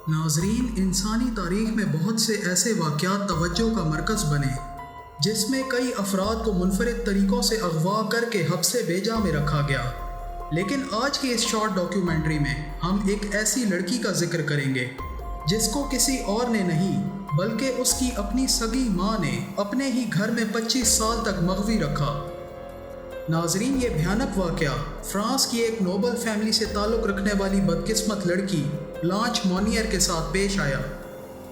ناظرین، انسانی تاریخ میں بہت سے ایسے واقعات توجہ کا مرکز بنے جس میں کئی افراد کو منفرد طریقوں سے اغوا کر کے حبس بیجا میں رکھا گیا، لیکن آج کی اس شارٹ ڈاکیومنٹری میں ہم ایک ایسی لڑکی کا ذکر کریں گے جس کو کسی اور نے نہیں بلکہ اس کی اپنی سگی ماں نے اپنے ہی گھر میں 25 سال تک مغوی رکھا۔ ناظرین، یہ بھیانک واقعہ فرانس کی ایک نوبل فیملی سے تعلق رکھنے والی بدقسمت لڑکی بلانچ مونیئر کے ساتھ پیش آیا،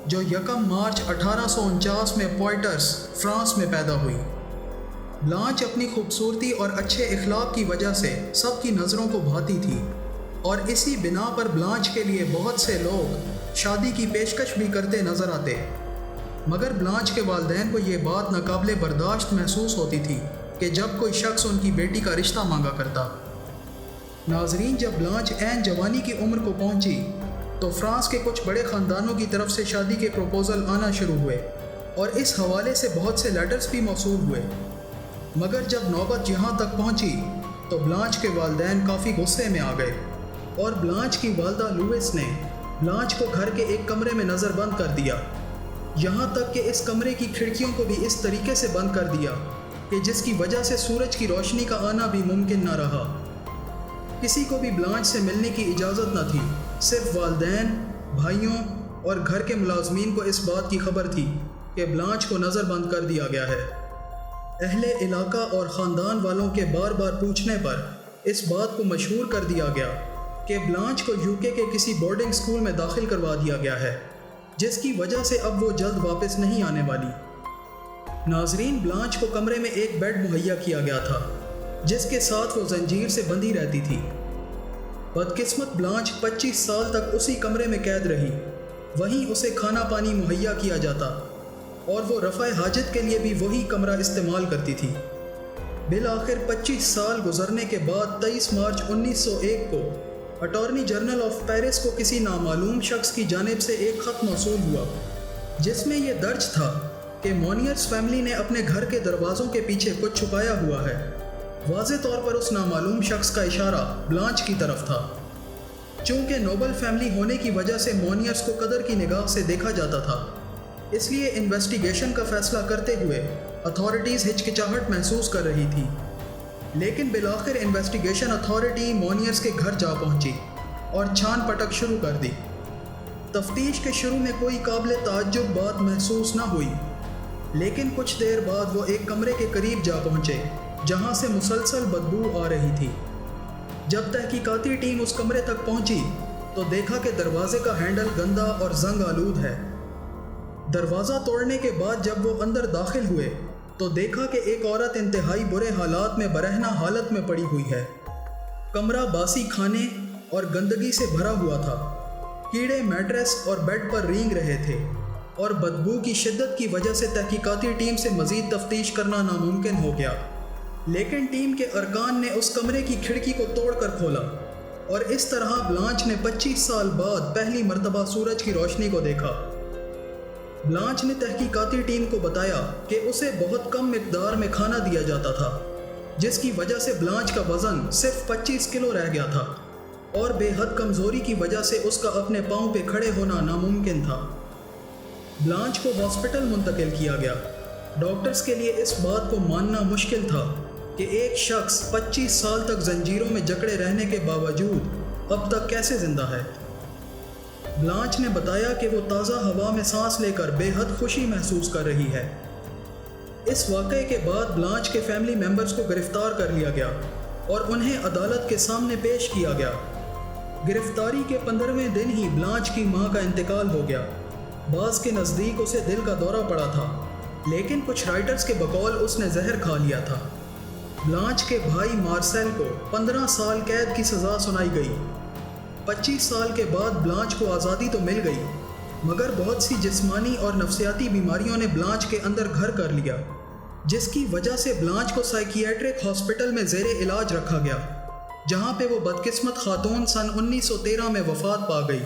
جو 1 مارچ 1849 میں پوائٹرس، فرانس میں پیدا ہوئی۔ بلانچ اپنی خوبصورتی اور اچھے اخلاق کی وجہ سے سب کی نظروں کو بھاتی تھی، اور اسی بنا پر بلانچ کے لیے بہت سے لوگ شادی کی پیشکش بھی کرتے نظر آتے، مگر بلانچ کے والدین کو یہ بات ناقابل برداشت محسوس ہوتی تھی کہ جب کوئی شخص ان کی بیٹی کا رشتہ مانگا کرتا۔ ناظرین، جب بلانچ عین جوانی کی عمر کو پہنچی تو فرانس کے کچھ بڑے خاندانوں کی طرف سے شادی کے پروپوزل آنا شروع ہوئے، اور اس حوالے سے بہت سے لیٹرز بھی موصول ہوئے، مگر جب نوبت یہاں تک پہنچی تو بلانچ کے والدین کافی غصے میں آ گئے، اور بلانچ کی والدہ لوئس نے بلانچ کو گھر کے ایک کمرے میں نظر بند کر دیا، یہاں تک کہ اس کمرے کی کھڑکیوں کو بھی اس طریقے سے بند کر دیا کہ جس کی وجہ سے سورج کی روشنی کا آنا بھی ممکن نہ رہا۔ کسی کو بھی بلانچ سے ملنے کی اجازت نہ تھی، صرف والدین، بھائیوں اور گھر کے ملازمین کو اس بات کی خبر تھی کہ بلانچ کو نظر بند کر دیا گیا ہے۔ اہل علاقہ اور خاندان والوں کے بار بار پوچھنے پر اس بات کو مشہور کر دیا گیا کہ بلانچ کو UK کے کسی بورڈنگ اسکول میں داخل کروا دیا گیا ہے، جس کی وجہ سے اب وہ جلد واپس نہیں آنے والی۔ ناظرین، بلانچ کو کمرے میں ایک بیڈ مہیا کیا گیا تھا جس کے ساتھ وہ زنجیر سے بندھی رہتی تھی۔ بدقسمت بلانچ 25 سال تک اسی کمرے میں قید رہی، وہیں اسے کھانا پانی مہیا کیا جاتا، اور وہ رفع حاجت کے لیے بھی وہی کمرہ استعمال کرتی تھی۔ بالآخر 25 سال گزرنے کے بعد 23 مارچ 1901 کو اٹارنی جنرل آف پیرس کو کسی نامعلوم شخص کی جانب سے ایک خط موصول ہوا جس میں یہ درج تھا کہ مونیئرس فیملی نے اپنے گھر کے دروازوں کے پیچھے کچھ چھپایا ہوا ہے۔ واضح طور پر اس نامعلوم شخص کا اشارہ بلانچ کی طرف تھا۔ چونکہ نوبل فیملی ہونے کی وجہ سے مونیئرس کو قدر کی نگاہ سے دیکھا جاتا تھا، اس لیے انویسٹیگیشن کا فیصلہ کرتے ہوئے اتھارٹیز ہچکچاہٹ محسوس کر رہی تھی، لیکن بالآخر انویسٹیگیشن اتھارٹی مونیئرس کے گھر جا پہنچی اور چھان پٹک شروع کر دی۔ تفتیش کے شروع میں کوئی قابل تعجب بات محسوس نہ ہوئی، لیکن کچھ دیر بعد وہ ایک کمرے کے قریب جا پہنچے جہاں سے مسلسل بدبو آ رہی تھی۔ جب تحقیقاتی ٹیم اس کمرے تک پہنچی تو دیکھا کہ دروازے کا ہینڈل گندا اور زنگ آلود ہے۔ دروازہ توڑنے کے بعد جب وہ اندر داخل ہوئے تو دیکھا کہ ایک عورت انتہائی برے حالات میں برہنہ حالت میں پڑی ہوئی ہے۔ کمرہ باسی کھانے اور گندگی سے بھرا ہوا تھا، کیڑے میٹریس اور بیڈ پر رینگ رہے تھے، اور بدبو کی شدت کی وجہ سے تحقیقاتی ٹیم سے مزید تفتیش کرنا ناممکن ہو گیا۔ لیکن ٹیم کے ارکان نے اس کمرے کی کھڑکی کو توڑ کر کھولا، اور اس طرح بلانچ نے 25 سال بعد پہلی مرتبہ سورج کی روشنی کو دیکھا۔ بلانچ نے تحقیقاتی ٹیم کو بتایا کہ اسے بہت کم مقدار میں کھانا دیا جاتا تھا، جس کی وجہ سے بلانچ کا وزن صرف 25 کلو رہ گیا تھا، اور بے حد کمزوری کی وجہ سے اس کا اپنے پاؤں پہ کھڑے ہونا ناممکن تھا۔ بلانچ کو ہاسپٹل منتقل کیا گیا۔ ڈاکٹرز کے لیے اس بات کو ماننا مشکل تھا کہ ایک شخص 25 سال تک زنجیروں میں جکڑے رہنے کے باوجود اب تک کیسے زندہ ہے۔ بلانچ نے بتایا کہ وہ تازہ ہوا میں سانس لے کر بے حد خوشی محسوس کر رہی ہے۔ اس واقعے کے بعد بلانچ کے فیملی ممبرز کو گرفتار کر لیا گیا اور انہیں عدالت کے سامنے پیش کیا گیا۔ گرفتاری کے 15ویں دن ہی بلانچ کی ماں کا انتقال ہو گیا۔ بعض کے نزدیک اسے دل کا دورہ پڑا تھا، لیکن کچھ رائٹرز کے بقول اس نے زہر کھا لیا تھا۔ بلانچ کے بھائی مارسیل کو 15 سال قید کی سزا سنائی گئی۔ 25 سال کے بعد بلانچ کو آزادی تو مل گئی، مگر بہت سی جسمانی اور نفسیاتی بیماریوں نے بلانچ کے اندر گھر کر لیا، جس کی وجہ سے بلانچ کو سائیکیاٹرک ہاسپٹل میں زیر علاج رکھا گیا، جہاں پہ وہ بدقسمت خاتون سن 1913 میں وفات پا گئی۔